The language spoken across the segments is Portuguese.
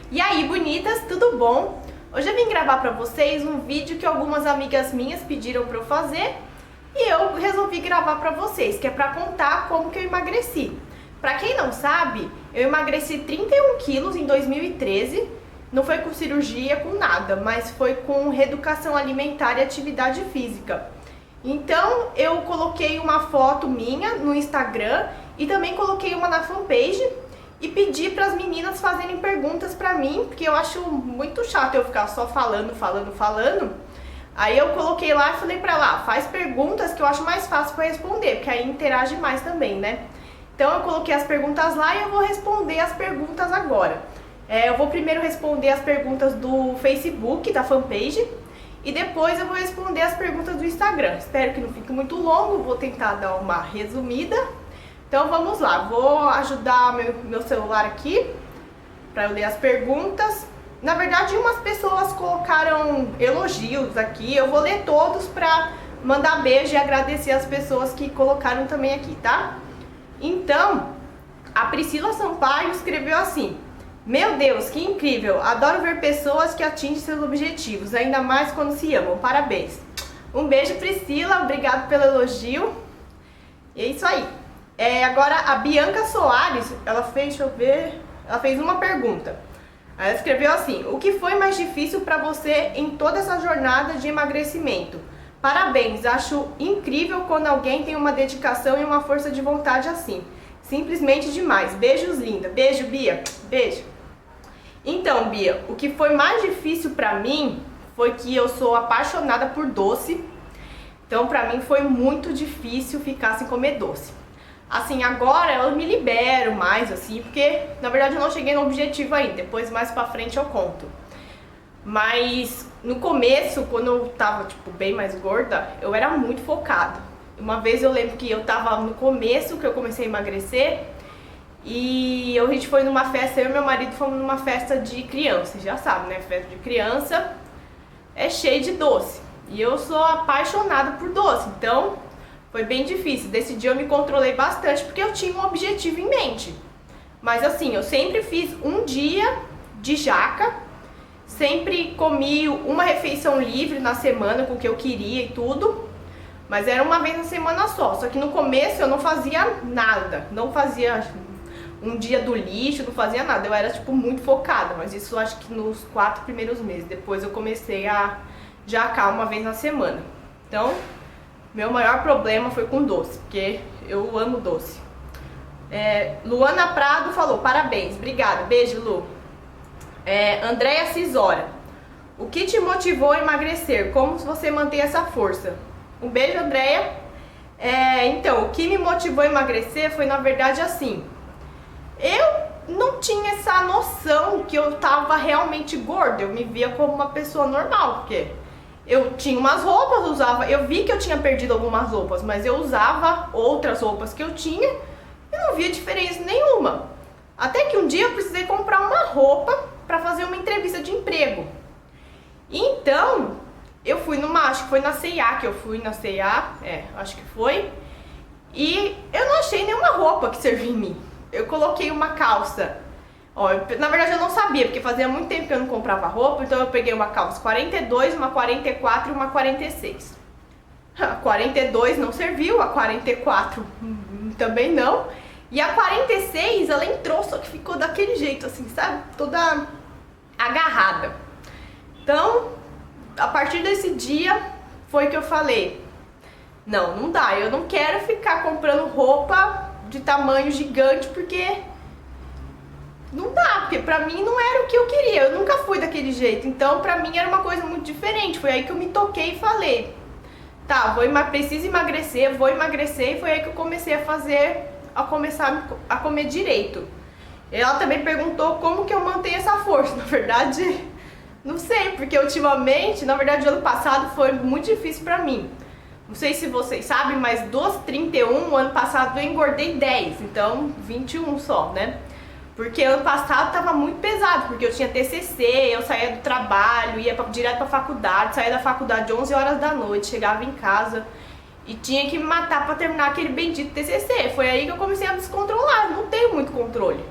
E aí, bonitas, tudo bom? Hoje eu vim gravar pra vocês um vídeo que algumas amigas minhas pediram pra eu fazer e eu resolvi gravar pra vocês, que é pra contar como que eu emagreci. Pra quem não sabe, eu emagreci 31 quilos em 2013, não foi com cirurgia, com nada, mas foi com reeducação alimentar e atividade física. Então eu coloquei uma foto minha no Instagram e também coloquei uma na fanpage e pedi para as meninas fazerem perguntas para mim, porque eu acho muito chato eu ficar só falando. Aí eu coloquei lá e falei para ela, faz perguntas que eu acho mais fácil para responder, porque aí interage mais também, né? Então eu coloquei as perguntas lá e eu vou responder as perguntas agora. Eu vou primeiro responder as perguntas do Facebook, da fanpage, e depois eu vou responder as perguntas do Instagram. Espero que não fique muito longo, vou tentar dar uma resumida. Então vamos lá, vou ajudar meu celular aqui para eu ler as perguntas. Na verdade, umas pessoas colocaram elogios aqui, eu vou ler todos para mandar beijo e agradecer as pessoas que colocaram também aqui, tá? Então, a Priscila Sampaio escreveu assim: meu Deus, que incrível, adoro ver pessoas que atingem seus objetivos, ainda mais quando se amam, parabéns. Um beijo, Priscila, obrigado pelo elogio. E é isso aí. Agora a Bianca Soares, ela fez, deixa eu ver, ela fez uma pergunta. Ela escreveu assim: o que foi mais difícil para você em toda essa jornada de emagrecimento? Parabéns, acho incrível quando alguém tem uma dedicação e uma força de vontade assim. Simplesmente demais. Beijos, linda. Beijo, Bia. Beijo. Então, Bia, o que foi mais difícil para mim foi que eu sou apaixonada por doce. Então, para mim foi muito difícil ficar sem comer doce. Assim, agora eu me libero mais, assim, porque na verdade eu não cheguei no objetivo ainda, depois mais pra frente eu conto. Mas no começo, quando eu tava, tipo, bem mais gorda, eu era muito focada. Uma vez eu lembro que eu tava no começo, que eu comecei a emagrecer, e a gente foi numa festa, eu e meu marido fomos numa festa de criança, já sabe, né? Festa de criança é cheio de doce, e eu sou apaixonada por doce, então foi bem difícil. Desse dia eu me controlei bastante porque eu tinha um objetivo em mente. Mas assim, eu sempre fiz um dia de jaca, sempre comi uma refeição livre na semana com o que eu queria e tudo, mas era uma vez na semana só. Só que no começo eu não fazia nada, não fazia um dia do lixo, não fazia nada. Eu era tipo muito focada, mas isso eu acho que nos 4 primeiros meses. Depois eu comecei a jacar uma vez na semana. Então, meu maior problema foi com doce, porque eu amo doce. Luana Prado falou, parabéns, obrigada, beijo, Lu. Andréia Cisora, o que te motivou a emagrecer? Como você mantém essa força? Um beijo, Andréia. Então, o que me motivou a emagrecer foi, na verdade, assim, eu não tinha essa noção que eu tava realmente gorda, eu me via como uma pessoa normal, porque eu tinha umas roupas, usava, eu vi que eu tinha perdido algumas roupas, mas eu usava outras roupas que eu tinha e não via diferença nenhuma. Até que um dia eu precisei comprar uma roupa para fazer uma entrevista de emprego. Então, eu fui acho que foi na C&A que eu fui, na C&A, acho que foi, e eu não achei nenhuma roupa que servia em mim. Eu coloquei uma calça. Na verdade eu não sabia, porque fazia muito tempo que eu não comprava roupa, então eu peguei uma calça 42, uma 44 e uma 46. A 42 não serviu, a 44 também não. E a 46 ela entrou, só que ficou daquele jeito assim, sabe? Toda agarrada. Então, a partir desse dia foi que eu falei, não dá, eu não quero ficar comprando roupa de tamanho gigante, porque não dá, porque pra mim não era o que eu queria, eu nunca fui daquele jeito, então pra mim era uma coisa muito diferente. Foi aí que eu me toquei e falei, tá, preciso emagrecer, vou emagrecer, e foi aí que eu comecei a começar a comer direito. Ela também perguntou como que eu mantenho essa força. Na verdade, não sei, porque ultimamente, na verdade o ano passado foi muito difícil pra mim. Não sei se vocês sabem, mas dos 31, ano passado eu engordei 10, então 21 só, né? Porque ano passado tava muito pesado, porque eu tinha TCC, eu saía do trabalho, ia direto pra faculdade, saía da faculdade 11 horas da noite, chegava em casa e tinha que me matar pra terminar aquele bendito TCC. Foi aí que eu comecei a me descontrolar, não tenho muito controle.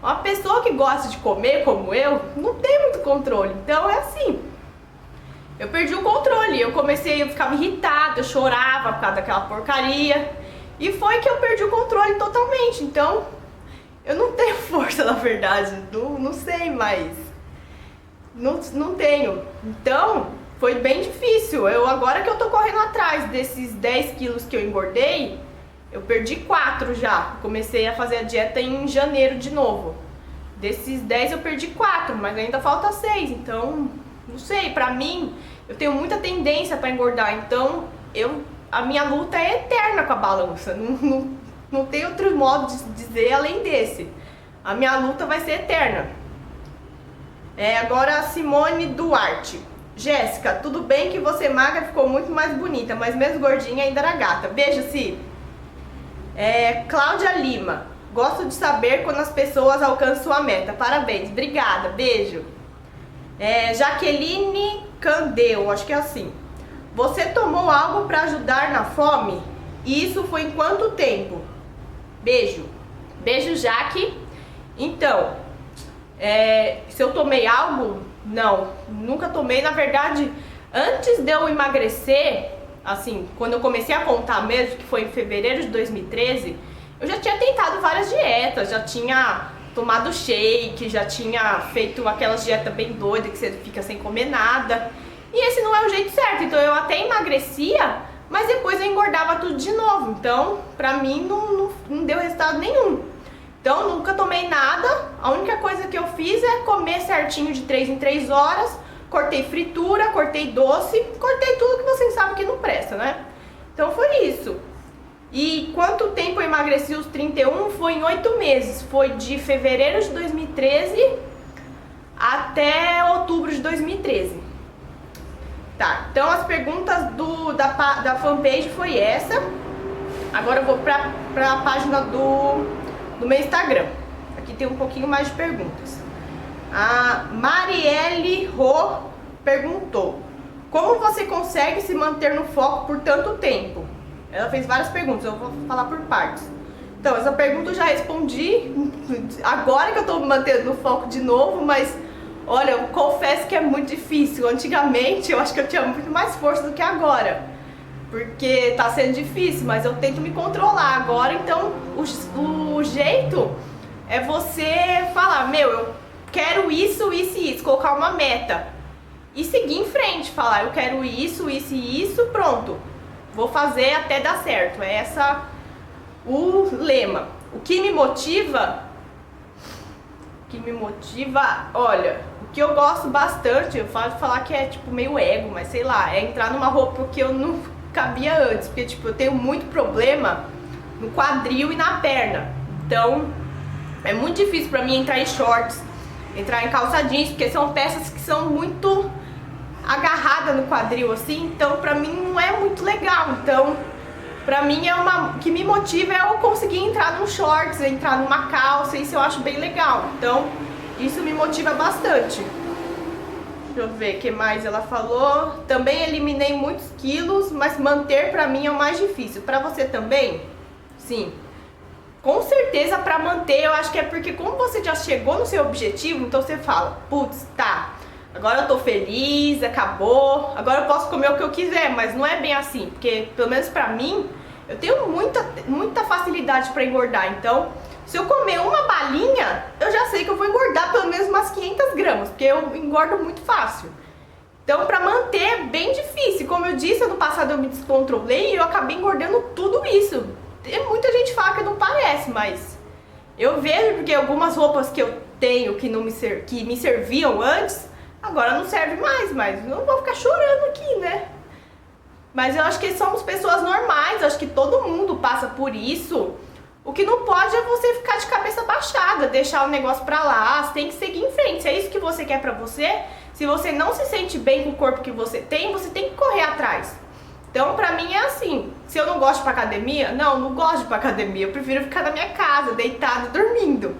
Uma pessoa que gosta de comer como eu, não tem muito controle. Então é assim, eu perdi o controle, eu ficava irritada, eu chorava por causa daquela porcaria. E foi que eu perdi o controle totalmente. Então, eu não tenho força, na verdade. Não sei mais. Não tenho. Então, foi bem difícil. Agora que eu tô correndo atrás desses 10 quilos que eu engordei, eu perdi 4 já. Comecei a fazer a dieta em janeiro de novo. Desses 10 eu perdi 4, mas ainda falta 6. Então, não sei, pra mim, eu tenho muita tendência pra engordar. Então, a minha luta é eterna com a balança. Não tem outro modo de dizer além desse. A minha luta vai ser eterna. Agora a Simone Duarte. Jéssica, tudo bem que você magra ficou muito mais bonita, mas mesmo gordinha ainda era gata. Beijo, Si. Cláudia Lima. Gosto de saber quando as pessoas alcançam sua meta. Parabéns. Obrigada. Beijo. Jaqueline Candeu. Acho que é assim. Você tomou algo para ajudar na fome? E isso foi em quanto tempo? Beijo. Beijo, Jaque. Então, se eu tomei algo? Não, nunca tomei. Na verdade, antes de eu emagrecer, assim, quando eu comecei a contar mesmo, que foi em fevereiro de 2013, eu já tinha tentado várias dietas, já tinha tomado shake, já tinha feito aquelas dietas bem doidas que você fica sem comer nada. E esse não é o jeito certo, então eu até emagrecia, mas depois eu engordava tudo de novo. Então, pra mim, não deu resultado nenhum. Então, nunca tomei nada. A única coisa que eu fiz é comer certinho de 3 em 3 horas. Cortei fritura, cortei doce, cortei tudo que vocês sabem que não presta, né? Então, foi isso. E quanto tempo eu emagreci os 31? Foi em 8 meses. Foi de fevereiro de 2013 até outubro de 2013. Tá, então as perguntas da fanpage foi essa. Agora eu vou pra página do meu Instagram. Aqui tem um pouquinho mais de perguntas. A Marielle Rô perguntou: como você consegue se manter no foco por tanto tempo? Ela fez várias perguntas, eu vou falar por partes. Então, essa pergunta eu já respondi. Agora que eu tô me mantendo no foco de novo, mas olha, eu confesso que é muito difícil. Antigamente eu acho que eu tinha muito mais força do que agora, porque tá sendo difícil, mas eu tento me controlar agora. Então o jeito é você falar: meu, eu quero isso, isso e isso, colocar uma meta e seguir em frente, falar: eu quero isso, isso e isso, pronto, vou fazer até dar certo. É essa o lema. O que me motiva? Olha, o que eu gosto bastante, eu falo falar que é tipo meio ego, mas sei lá, é entrar numa roupa que eu não cabia antes, porque tipo, eu tenho muito problema no quadril e na perna. Então, é muito difícil pra mim entrar em shorts, entrar em calça jeans, porque são peças que são muito agarradas no quadril assim, então pra mim não é muito legal. Então, pra mim o que me motiva é eu conseguir entrar num shorts, entrar numa calça, isso eu acho bem legal. Então, isso me motiva bastante. Deixa eu ver o que mais ela falou. Também eliminei muitos quilos, mas manter pra mim é o mais difícil. Pra você também? Sim. Com certeza pra manter, eu acho que é porque como você já chegou no seu objetivo, então você fala: putz, tá, agora eu tô feliz, acabou, agora eu posso comer o que eu quiser. Mas não é bem assim, porque pelo menos pra mim, eu tenho muita facilidade pra engordar. Então, se eu comer uma balinha, eu já sei que eu vou engordar pelo menos umas 500 gramas, porque eu engordo muito fácil. Então, pra manter é bem difícil. Como eu disse, ano passado eu me descontrolei e eu acabei engordando tudo isso. Muita gente fala que não parece, mas eu vejo, porque algumas roupas que eu tenho que me serviam antes, agora não serve mais, mas não vou ficar chorando aqui, né? Mas eu acho que somos pessoas normais, eu acho que todo mundo passa por isso. O que não pode é você ficar de cabeça baixada, deixar o negócio pra lá. Você tem que seguir em frente. Se é isso que você quer pra você, se você não se sente bem com o corpo que você tem que correr atrás. Então, pra mim é assim: se eu não gosto de ir pra academia, não gosto de ir pra academia, eu prefiro ficar na minha casa, deitada, dormindo.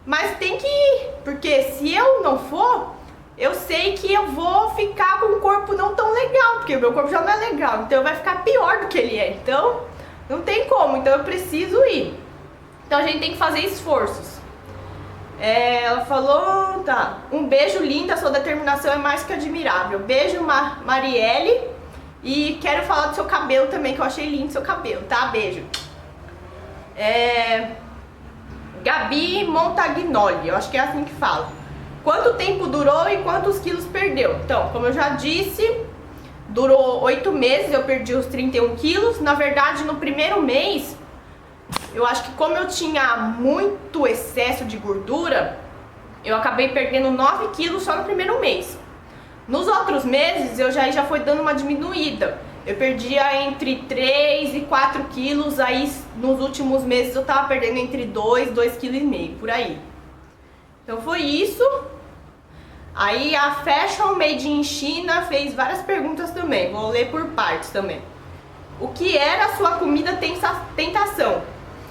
Mas tem que ir, porque se eu não for, eu sei que eu vou ficar com um corpo não tão legal, porque o meu corpo já não é legal, então vai ficar pior do que ele é. Então, não tem como, então eu preciso ir. Então a gente tem que fazer esforços. Ela falou, tá, um beijo linda, sua determinação é mais que admirável. Beijo, Marielle. E quero falar do seu cabelo também, que eu achei lindo seu cabelo, tá? Beijo. Gabi Montagnoli, eu acho que é assim que fala. Quanto tempo durou e quantos quilos perdeu? Então, como eu já disse, durou 8 meses, eu perdi os 31 quilos. Na verdade, no primeiro mês, eu acho que como eu tinha muito excesso de gordura, eu acabei perdendo 9 quilos só no primeiro mês. Nos outros meses, eu já foi dando uma diminuída. Eu perdia entre 3 e 4 quilos, aí nos últimos meses eu tava perdendo entre 2,5 kg, por aí. Então foi isso. Aí a Fashion Made in China fez várias perguntas também, vou ler por partes também. O que era a sua comida tentação?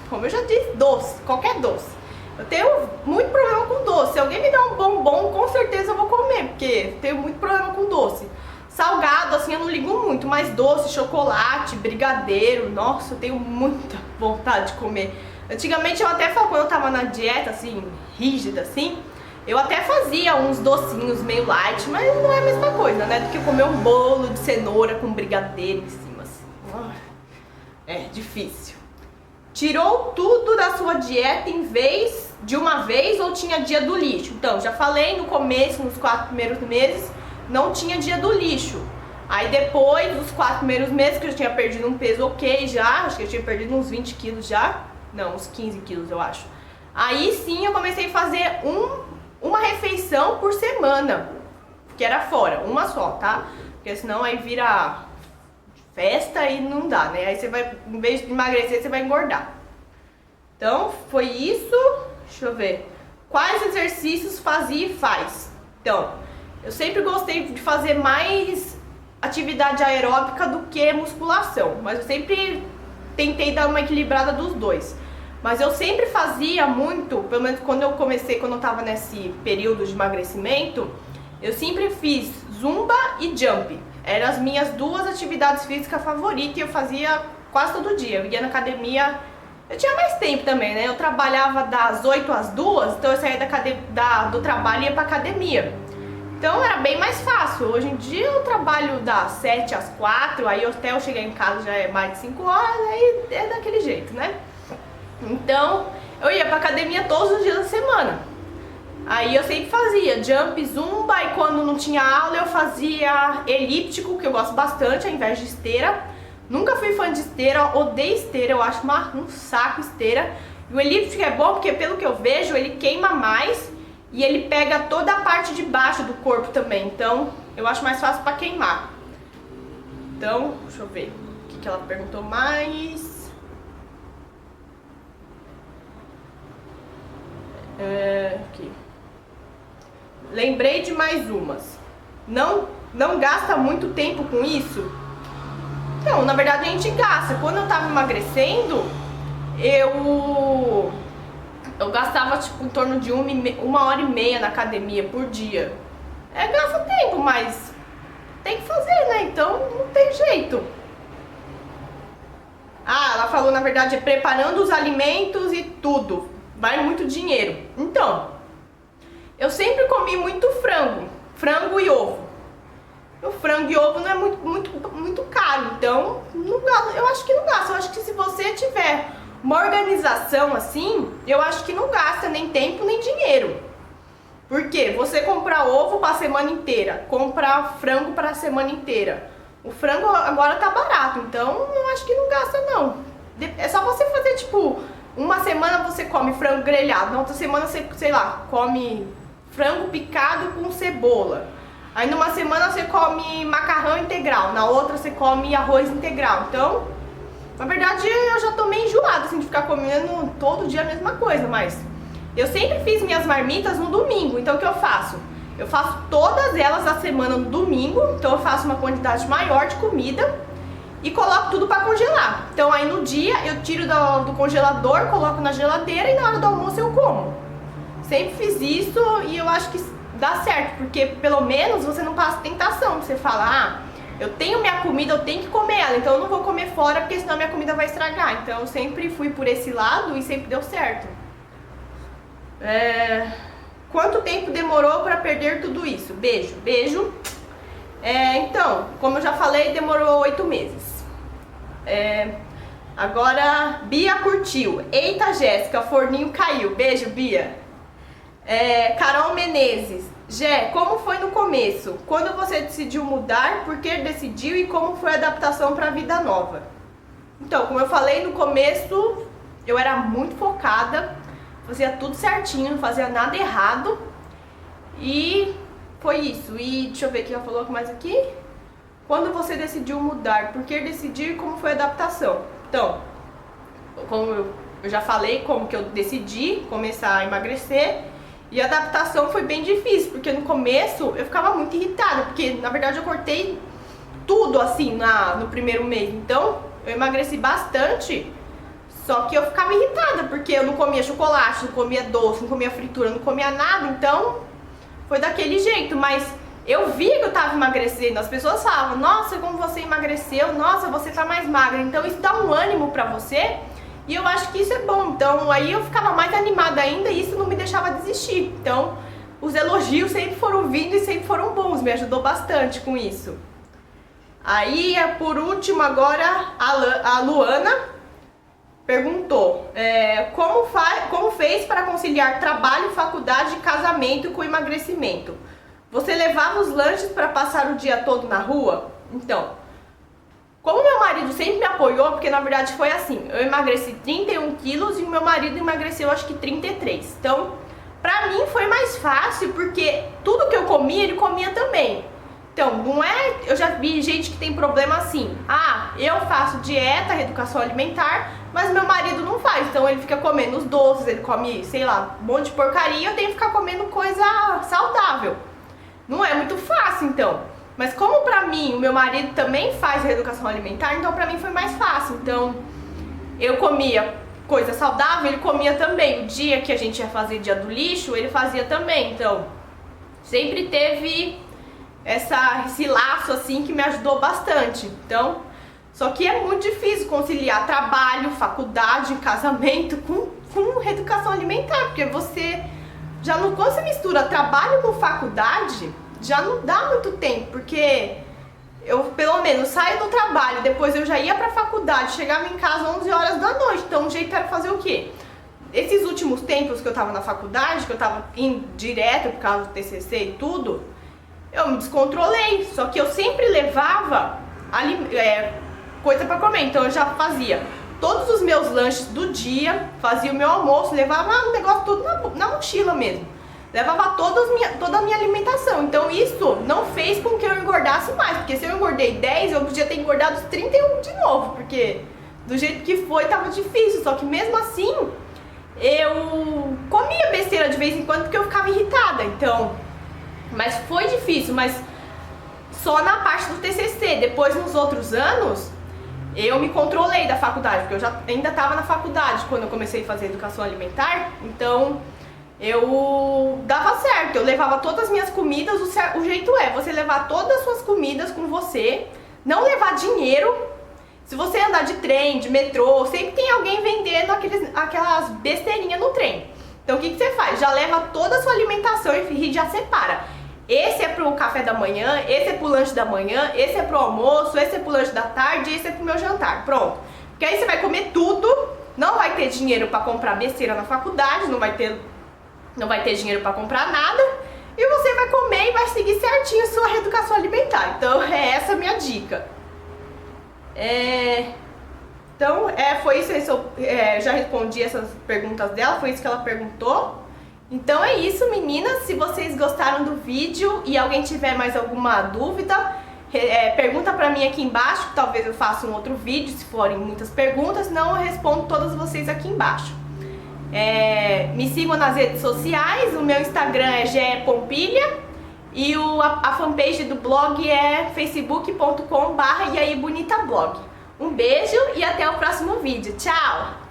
Como eu já disse, doce, qualquer doce. Eu tenho muito problema com doce. Se alguém me dá um bombom, com certeza eu vou comer, porque tenho muito problema com doce. Salgado, assim, eu não ligo muito, mas doce, chocolate, brigadeiro, nossa, eu tenho muita vontade de comer. Antigamente eu até falava, quando eu tava na dieta, assim, rígida, assim, eu até fazia uns docinhos meio light, mas não é a mesma coisa, né, do que comer um bolo de cenoura com brigadeiro em cima, assim. É difícil. Tirou tudo da sua dieta em vez de uma vez ou tinha dia do lixo? Então, já falei no começo, nos 4 primeiros meses, não tinha dia do lixo. Aí depois dos 4 primeiros meses, que eu tinha perdido um peso ok já, acho que eu tinha perdido uns 20 quilos já, não, uns 15 quilos eu acho. Aí sim eu comecei a fazer uma refeição por semana, que era fora, uma só, tá? Porque senão aí vira festa e não dá, né? Aí você vai, em vez de emagrecer, você vai engordar. Então, foi isso. Deixa eu ver. Quais exercícios fazia e faz? Então, eu sempre gostei de fazer mais atividade aeróbica do que musculação, mas eu sempre tentei dar uma equilibrada dos dois. Mas eu sempre fazia muito, pelo menos quando eu comecei, quando eu tava nesse período de emagrecimento, eu sempre fiz zumba e jump. Eram as minhas 2 atividades físicas favoritas e eu fazia quase todo dia. Eu ia na academia, eu tinha mais tempo também, né? Eu trabalhava das 8 às 2, então eu saía do trabalho e ia pra academia. Então era bem mais fácil. Hoje em dia eu trabalho das 7 às 4, aí até eu chegar em casa já é mais de 5 horas, aí é daquele jeito, né? Então eu ia pra academia todos os dias da semana. Aí eu sempre fazia jump, zumba, e quando não tinha aula eu fazia elíptico, que eu gosto bastante, ao invés de esteira. Nunca fui fã de esteira, odeio esteira, eu acho um saco esteira. E o elíptico é bom porque, pelo que eu vejo, ele queima mais e ele pega toda a parte de baixo do corpo também. Então eu acho mais fácil pra queimar. Então, deixa eu ver o que ela perguntou mais. Aqui. Lembrei de mais umas. Não gasta muito tempo com isso? Não, na verdade a gente gasta. Quando eu tava emagrecendo, eu gastava tipo em torno de 1h30 na academia por dia. Gasta tempo, mas tem que fazer, né? Então não tem jeito. Ela falou, na verdade, preparando os alimentos e tudo. Vai muito dinheiro. Então, eu sempre comi muito frango e ovo. O frango e ovo não é muito caro, então eu acho que não gasta. Eu acho que se você tiver uma organização assim, eu acho que não gasta nem tempo nem dinheiro. Porque você comprar ovo para a semana inteira, comprar frango para a semana inteira. O frango agora tá barato, então eu acho que não gasta não. É só você fazer tipo, uma semana você come frango grelhado, na outra semana você, sei lá, come frango picado com cebola. Aí numa semana você come macarrão integral, na outra você come arroz integral. Então, na verdade, eu já tô meio enjoada assim, de ficar comendo todo dia a mesma coisa, mas eu sempre fiz minhas marmitas no domingo. Então o que eu faço? Eu faço todas elas na semana no domingo, então eu faço uma quantidade maior de comida e coloco tudo para congelar. Então aí no dia eu tiro do congelador, coloco na geladeira e na hora do almoço eu como. Sempre fiz isso e eu acho que dá certo, porque pelo menos você não passa tentação. Você fala, eu tenho minha comida, eu tenho que comer ela, então eu não vou comer fora porque senão minha comida vai estragar. Então eu sempre fui por esse lado e sempre deu certo. Quanto tempo demorou para perder tudo isso? Beijo, beijo. Então, como eu já falei, demorou 8 meses. Agora, Bia curtiu. Eita, Jéssica, forninho caiu. Beijo, Bia. Carol Menezes. Jé, como foi no começo? Quando você decidiu mudar, por que decidiu e como foi a adaptação para a vida nova? Então, como eu falei no começo, eu era muito focada, fazia tudo certinho, não fazia nada errado. E foi isso. E deixa eu ver o que ela falou mais aqui. Quando você decidiu mudar, por que decidir e como foi a adaptação? Então, como eu já falei, como que eu decidi começar a emagrecer. E a adaptação foi bem difícil, porque no começo eu ficava muito irritada, porque na verdade eu cortei tudo assim no primeiro mês. Então eu emagreci bastante, só que eu ficava irritada, porque eu não comia chocolate, não comia doce, não comia fritura, não comia nada. Então foi daquele jeito, mas eu via que eu tava emagrecendo. As pessoas falavam, nossa, como você emagreceu, nossa, você tá mais magra. Então isso dá um ânimo pra você. E eu acho que isso é bom, então aí eu ficava mais animada ainda e isso não me deixava desistir. Então os elogios sempre foram vindo e sempre foram bons, me ajudou bastante com isso. Aí por último agora a Luana perguntou, como fez para conciliar trabalho, faculdade, casamento com emagrecimento? Você levava os lanches para passar o dia todo na rua? Então, como meu marido sempre me apoiou, porque na verdade foi assim, eu emagreci 31 quilos e o meu marido emagreceu acho que 33. Então, pra mim foi mais fácil, porque tudo que eu comia, ele comia também. Então, não é... Eu já vi gente que tem problema assim, eu faço dieta, reeducação alimentar, mas meu marido não faz. Então ele fica comendo os doces, ele come, sei lá, um monte de porcaria, eu tenho que ficar comendo coisa saudável. Não é muito fácil, então. Mas como pra mim, o meu marido também faz reeducação alimentar, então pra mim foi mais fácil. Então, eu comia coisa saudável, ele comia também. O dia que a gente ia fazer dia do lixo, ele fazia também. Então, sempre teve esse laço assim que me ajudou bastante. Então, só que é muito difícil conciliar trabalho, faculdade, casamento com reeducação alimentar, porque você já não, quando você mistura trabalho com faculdade, já não dá muito tempo, porque eu pelo menos saio do trabalho, depois eu já ia pra faculdade, chegava em casa 11 horas da noite, então o jeito era fazer o quê? Esses últimos tempos que eu tava na faculdade, que eu tava indo direto por causa do TCC e tudo, eu me descontrolei, só que eu sempre levava coisa pra comer, então eu já fazia todos os meus lanches do dia, fazia o meu almoço, levava o negócio tudo na mochila mesmo. Levava toda a minha alimentação. Então isso não fez com que eu engordasse mais. Porque se eu engordei 10, eu podia ter engordado os 31 de novo. Porque do jeito que foi, tava difícil. Só que mesmo assim, eu comia besteira de vez em quando porque eu ficava irritada. Então, mas foi difícil. Mas só na parte do TCC. Depois, nos outros anos, eu me controlei da faculdade. Porque eu ainda estava na faculdade quando eu comecei a fazer educação alimentar. Então eu dava certo, eu levava todas as minhas comidas, o jeito é você levar todas as suas comidas com você, não levar dinheiro. Se você andar de trem, de metrô, sempre tem alguém vendendo aquelas besteirinhas no trem. Então o que você faz? Já leva toda a sua alimentação e já separa. Esse é pro café da manhã, esse é pro lanche da manhã, esse é pro almoço, esse é pro lanche da tarde, esse é pro meu jantar. Pronto. Porque aí você vai comer tudo, não vai ter dinheiro pra comprar besteira na faculdade, não vai ter dinheiro para comprar nada, e você vai comer e vai seguir certinho a sua reeducação alimentar. Então essa a minha dica. Então foi isso, já respondi essas perguntas dela, foi isso que ela perguntou. Então é isso, meninas. Se vocês gostaram do vídeo e alguém tiver mais alguma dúvida, pergunta pra mim aqui embaixo, que talvez eu faça um outro vídeo, se forem muitas perguntas, senão eu respondo todas vocês aqui embaixo. Me sigam nas redes sociais, o meu Instagram é gepompilha e a fanpage do blog é facebook.com/eaibonitablog. Um beijo e até o próximo vídeo. Tchau!